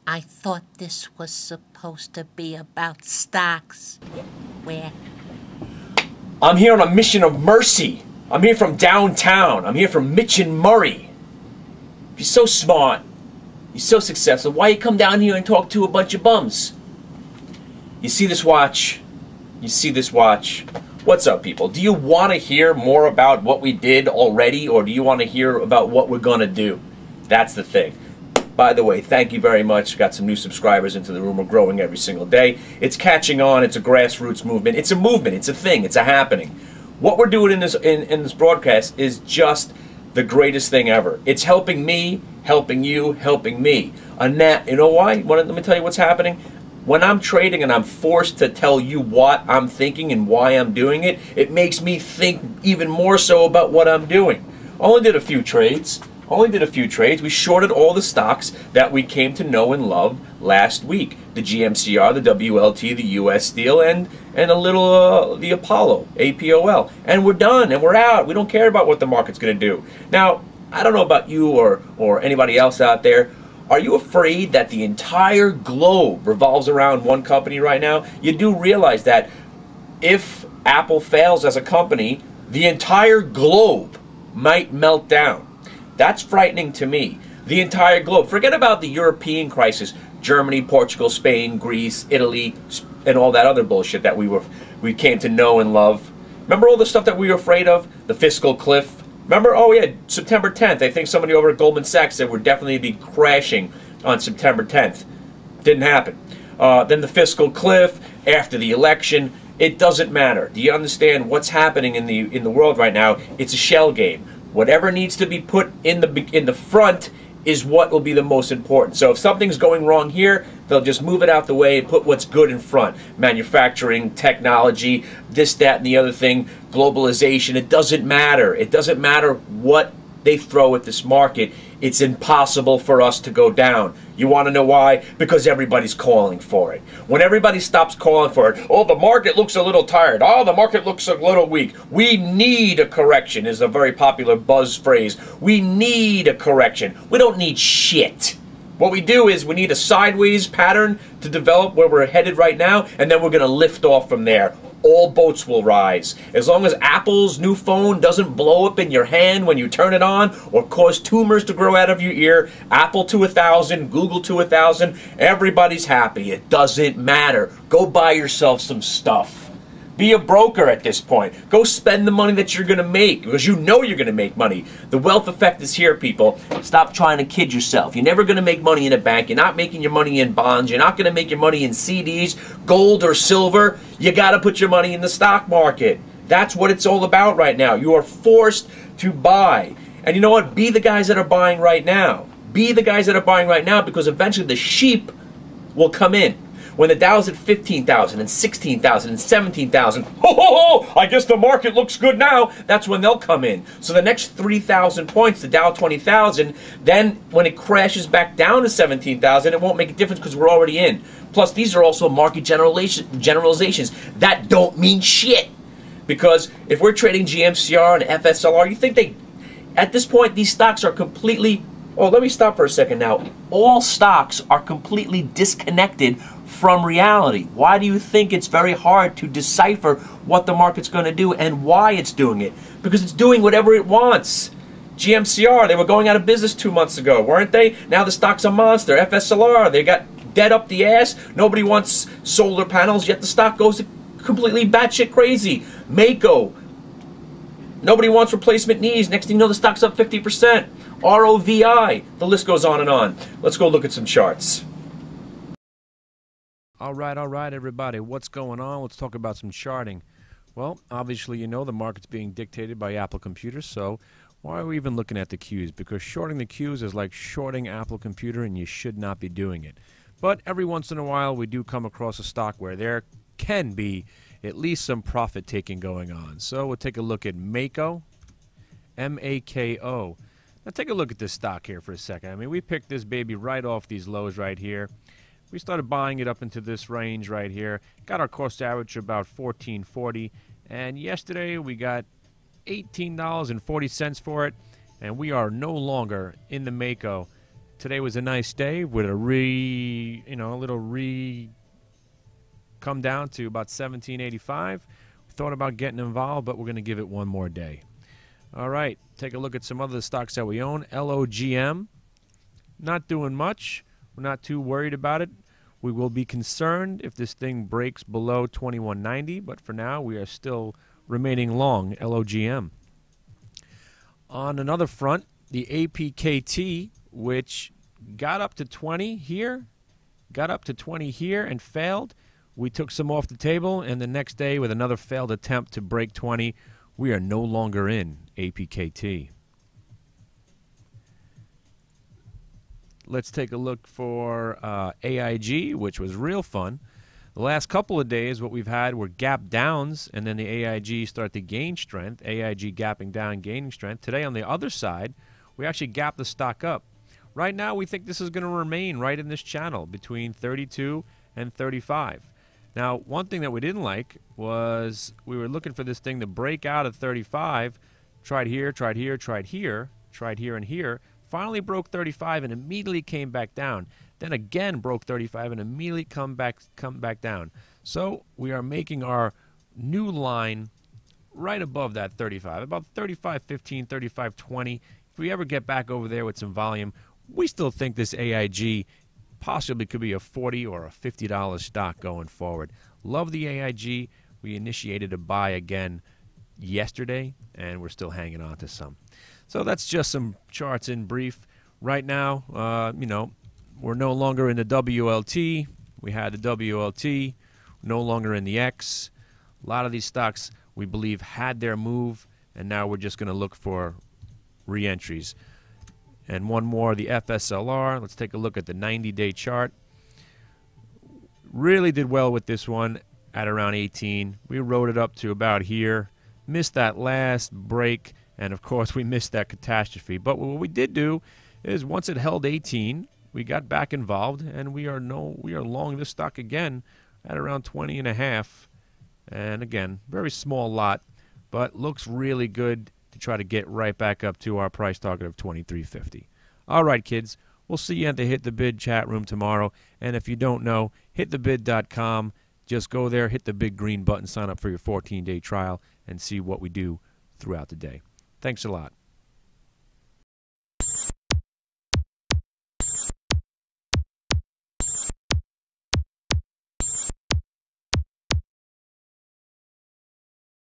I thought this was supposed to be about stocks. Where? I'm here on a mission of mercy. I'm here from downtown. I'm here from Mitch and Murray. You're so smart. You're so successful. Why you come down here and talk to a bunch of bums? You see this watch? You see this watch? What's up, people? Do you want to hear more about what we did already, or do you want to hear about what we're going to do? That's the thing. By the way, thank you very much. Got some new subscribers into the room. We're growing every single day. It's catching on. It's a grassroots movement. It's a movement. It's a thing. It's a happening. What we're doing in this broadcast is just the greatest thing ever. It's helping me, helping you, helping me. Annette, you know why? Let me tell you what's happening. When I'm trading and I'm forced to tell you what I'm thinking and why I'm doing it, it makes me think even more so about what I'm doing. Only did a few trades. We shorted all the stocks that we came to know and love last week. The GMCR, the WLT, the US Steel, and a little the Apollo, APOL. And we're done, and we're out. We don't care about what the market's going to do. Now, I don't know about you or anybody else out there. Are you afraid that the entire globe revolves around one company right now? You do realize that if Apple fails as a company, the entire globe might melt down. That's frightening to me. The entire globe. Forget about the European crisis. Germany, Portugal, Spain, Greece, Italy, and all that other bullshit that we came to know and love. Remember all the stuff that we were afraid of? The fiscal cliff. Remember, oh yeah, September 10th. I think somebody over at Goldman Sachs said we'd definitely be crashing on September 10th. Didn't happen. Then the fiscal cliff, after the election. It doesn't matter. Do you understand what's happening in the world right now? It's a shell game. Whatever needs to be put in the front is what will be the most important. So if something's going wrong here, they'll just move it out the way and put what's good in front. Manufacturing, technology, this, that, and the other thing, globalization. It doesn't matter. It doesn't matter what they throw at this market. It's impossible for us to go down. You want to know why? Because everybody's calling for it. When everybody stops calling for it, oh, the market looks a little tired. Oh, the market looks a little weak. We need a correction is a very popular buzz phrase. We need a correction. We don't need shit. What we do is we need a sideways pattern to develop where we're headed right now, and then we're going to lift off from there. All boats will rise. As long as Apple's new phone doesn't blow up in your hand when you turn it on or cause tumors to grow out of your ear, Apple to 1,000, Google to 1,000, everybody's happy. It doesn't matter. Go buy yourself some stuff. Be a broker at this point. Go spend the money that you're going to make because you know you're going to make money. The wealth effect is here, people. Stop trying to kid yourself. You're never going to make money in a bank. You're not making your money in bonds. You're not going to make your money in CDs, gold, or silver. You got to put your money in the stock market. That's what it's all about right now. You are forced to buy. And you know what? Be the guys that are buying right now. Be the guys that are buying right now because eventually the sheep will come in. When the Dow's at 15,000 and 16,000 and 17,000, ho, ho, ho, I guess the market looks good now. That's when they'll come in. So the next 3,000 points, the Dow 20,000, then when it crashes back down to 17,000, it won't make a difference because we're already in. Plus, these are also market generalizations that don't mean shit. Because if we're trading GMCR and FSLR, you think at this point, these stocks are completely, oh, let me stop for a second now. All stocks are completely disconnected from reality. Why do you think it's very hard to decipher what the market's going to do and why it's doing it? Because it's doing whatever it wants. GMCR, they were going out of business 2 months ago, weren't they? Now the stock's a monster. FSLR, they got dead up the ass. Nobody wants solar panels, yet the stock goes completely batshit crazy. MAKO, nobody wants replacement knees. Next thing you know, the stock's up 50%. ROVI, the list goes on and on. Let's go look at some charts. All right, everybody. What's going on? Let's talk about some charting. Well, obviously, you know the market's being dictated by Apple computers, so why are we even looking at the Qs? Because shorting the Qs is like shorting Apple computer, and you should not be doing it. But every once in a while, we do come across a stock where there can be at least some profit-taking going on. So we'll take a look at MAKO, M-A-K-O. Now take a look at this stock here for a second. I mean, we picked this baby right off these lows right here. We started buying it up into this range right here. Got our cost average about $14.40. And yesterday we got $18.40 for it. And we are no longer in the MAKO Today was a nice day with a come down to about 1785. We thought about getting involved, but we're going to give it one more day. All right, take a look at some other stocks that we own. LOGM, not doing much. We're not too worried about it. We will be concerned if this thing breaks below 2190, but for now we are still remaining long LOGM. On another front, the APKT, which got up to 20 here, and failed. We took some off the table, and the next day with another failed attempt to break 20, we are no longer in APKT. Let's take a look for AIG, which was real fun. The last couple of days, what we've had were gap downs, and then the AIG start to gain strength. AIG gapping down, gaining strength. Today, on the other side, we actually gapped the stock up. Right now, we think this is going to remain right in this channel between 32 and 35. Now, one thing that we didn't like was we were looking for this thing to break out at 35. Tried here, tried here, tried here, tried here and here. Finally broke 35 and immediately came back down. Then again broke 35 and immediately come back down. So we are making our new line right above that 35, about 35.15, 35.20. If we ever get back over there with some volume, we still think this AIG possibly could be a $40 or a $50 stock going forward. Love the AIG. We initiated a buy again yesterday, and we're still hanging on to some. So that's just some charts in brief. Right now, we're no longer in the WLT. We had the WLT, no longer in the X. A lot of these stocks, we believe, had their move, and now we're just going to look for re-entries. And one more, the FSLR. Let's take a look at the 90-day chart. Really did well with this one at around 18. We rode it up to about here. Missed that last break, and of course we missed that catastrophe. But what we did do is once it held 18, we got back involved, and we are long this stock again at around 20.5. And again, very small lot, but looks really good to try to get right back up to our price target of $23.50. All right, kids, we'll see you at the Hit the Bid chat room tomorrow. And if you don't know, hitthebid.com. Just go there, hit the big green button, sign up for your 14-day trial, and see what we do throughout the day. Thanks a lot.